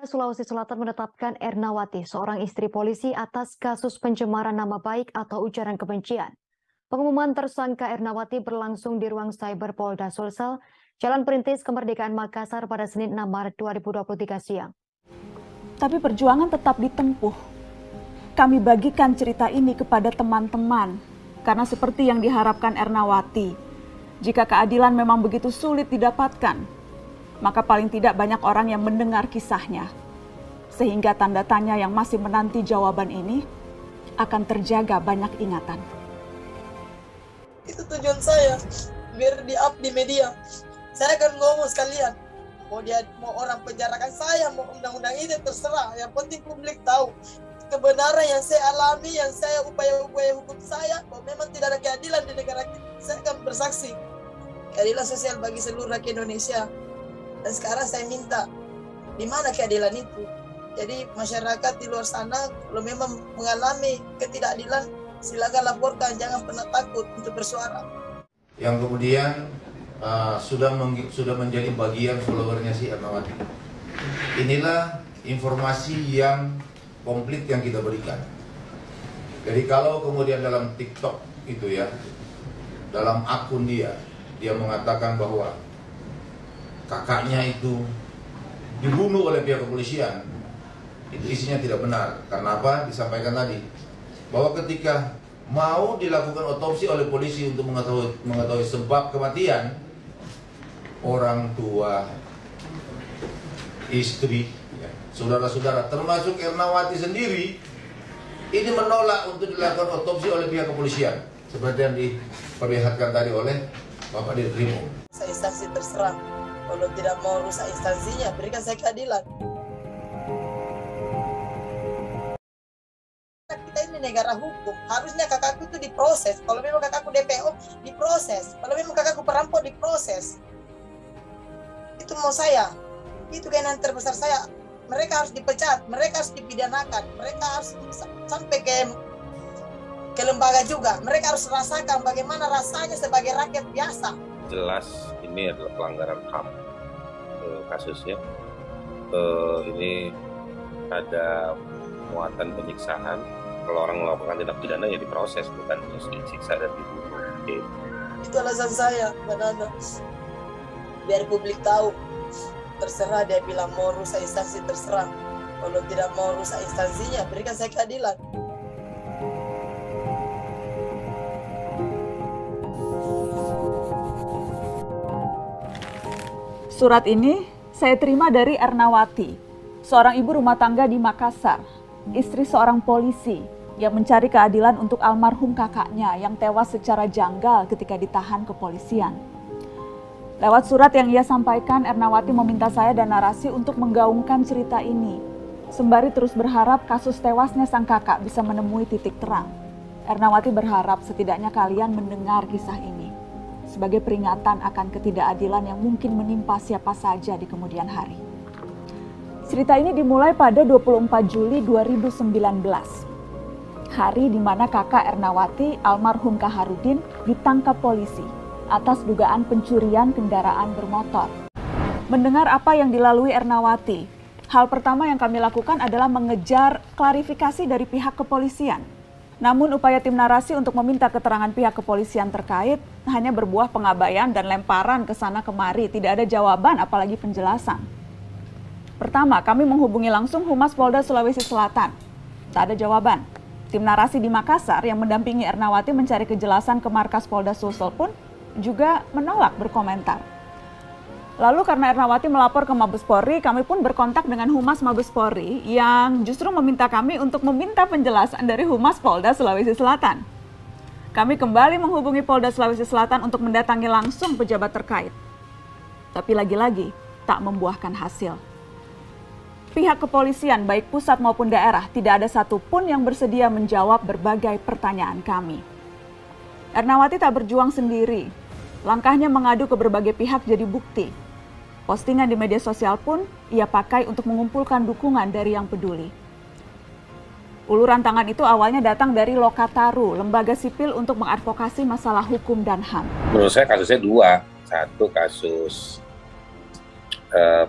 Sulawesi Selatan menetapkan Ernawati, seorang istri polisi atas kasus pencemaran nama baik atau ujaran kebencian. Pengumuman tersangka Ernawati berlangsung di ruang cyber Polda Sulsel, Jalan Perintis Kemerdekaan Makassar pada Senin 6 Maret 2023 siang. Tapi perjuangan tetap ditempuh. Kami bagikan cerita ini kepada teman-teman, karena seperti yang diharapkan Ernawati, jika keadilan memang begitu sulit didapatkan, maka paling tidak banyak orang yang mendengar kisahnya. Sehingga tanda tanya yang masih menanti jawaban ini akan terjaga banyak ingatan. Itu tujuan saya, biar di-up di media. Saya akan ngomong sekalian, mau orang penjarakan saya, mau undang-undang ini terserah. Yang penting publik tahu kebenaran yang saya alami, yang saya upaya-upaya hukum saya, bahwa memang tidak ada keadilan di negara kita. Saya akan bersaksi keadilan sosial bagi seluruh rakyat Indonesia. Dan sekarang saya minta, di mana keadilan itu? Jadi masyarakat di luar sana, kalau memang mengalami ketidakadilan, silakan laporkan, jangan pernah takut untuk bersuara. Yang kemudian sudah menjadi bagian followernya si Ernawati. Inilah informasi yang komplit yang kita berikan. Jadi kalau kemudian dalam TikTok itu ya, dalam akun dia mengatakan bahwa kakaknya itu dibunuh oleh pihak kepolisian, itu isinya tidak benar. Karena apa? Disampaikan tadi bahwa ketika mau dilakukan otopsi oleh polisi untuk mengetahui sebab kematian, orang tua, istri, saudara-saudara, termasuk Ernawati sendiri, ini menolak untuk dilakukan otopsi oleh pihak kepolisian, seperti yang diperlihatkan tadi oleh Bapak Dirkrimum. Instansi terserah. Kalau tidak mau rusak instansinya, berikan saya keadilan. Kita ini negara hukum, harusnya kakakku itu diproses. Kalau memang kakakku DPO, diproses. Kalau memang kakakku perampok, diproses. Itu mau saya. Itu keinginan terbesar saya. Mereka harus dipecat, mereka harus dipidanakan, mereka harus sampai ke lembaga juga. Mereka harus rasakan bagaimana rasanya sebagai rakyat biasa. Jelas ini adalah pelanggaran HAM kasusnya. Ini ada muatan penyiksaan. Kalau orang melakukan tindak pidana ya diproses, bukan disiksa dan dibunuh. Itu alasan saya, Mbak Nana. Biar publik tahu. Terserah dia bilang mau rusak instansi, terserah. Kalau tidak mau rusak instansinya, berikan saya keadilan. Surat ini saya terima dari Ernawati, seorang ibu rumah tangga di Makassar, istri seorang polisi yang mencari keadilan untuk almarhum kakaknya yang tewas secara janggal ketika ditahan kepolisian. Lewat surat yang ia sampaikan, Ernawati meminta saya dan Narasi untuk menggaungkan cerita ini, sembari terus berharap kasus tewasnya sang kakak bisa menemui titik terang. Ernawati berharap setidaknya kalian mendengar kisah ini sebagai peringatan akan ketidakadilan yang mungkin menimpa siapa saja di kemudian hari. Cerita ini dimulai pada 24 Juli 2019, hari di mana kakak Ernawati, almarhum Kaharudin, ditangkap polisi atas dugaan pencurian kendaraan bermotor. Mendengar apa yang dilalui Ernawati, hal pertama yang kami lakukan adalah mengejar klarifikasi dari pihak kepolisian. Namun upaya tim Narasi untuk meminta keterangan pihak kepolisian terkait hanya berbuah pengabaian dan lemparan ke sana kemari, tidak ada jawaban apalagi penjelasan. Pertama, kami menghubungi langsung Humas Polda Sulawesi Selatan. Tak ada jawaban. Tim Narasi di Makassar yang mendampingi Ernawati mencari kejelasan ke markas Polda Sulsel pun juga menolak berkomentar. Lalu karena Ernawati melapor ke Mabes Polri, kami pun berkontak dengan Humas Mabes Polri yang justru meminta kami untuk meminta penjelasan dari Humas Polda Sulawesi Selatan. Kami kembali menghubungi Polda Sulawesi Selatan untuk mendatangi langsung pejabat terkait. Tapi lagi-lagi tak membuahkan hasil. Pihak kepolisian baik pusat maupun daerah tidak ada satupun yang bersedia menjawab berbagai pertanyaan kami. Ernawati tak berjuang sendiri. Langkahnya mengadu ke berbagai pihak jadi bukti. Postingan di media sosial pun ia pakai untuk mengumpulkan dukungan dari yang peduli. Uluran tangan itu awalnya datang dari Lokataru, lembaga sipil untuk mengadvokasi masalah hukum dan HAM. Menurut saya kasusnya dua. Satu kasus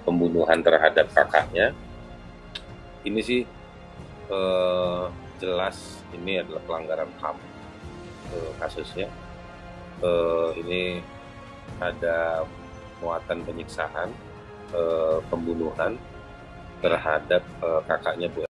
pembunuhan terhadap kakaknya, Ini sih jelas ini adalah pelanggaran HAM kasusnya. Ini ada muatan penyiksaan, pembunuhan terhadap kakaknya Bu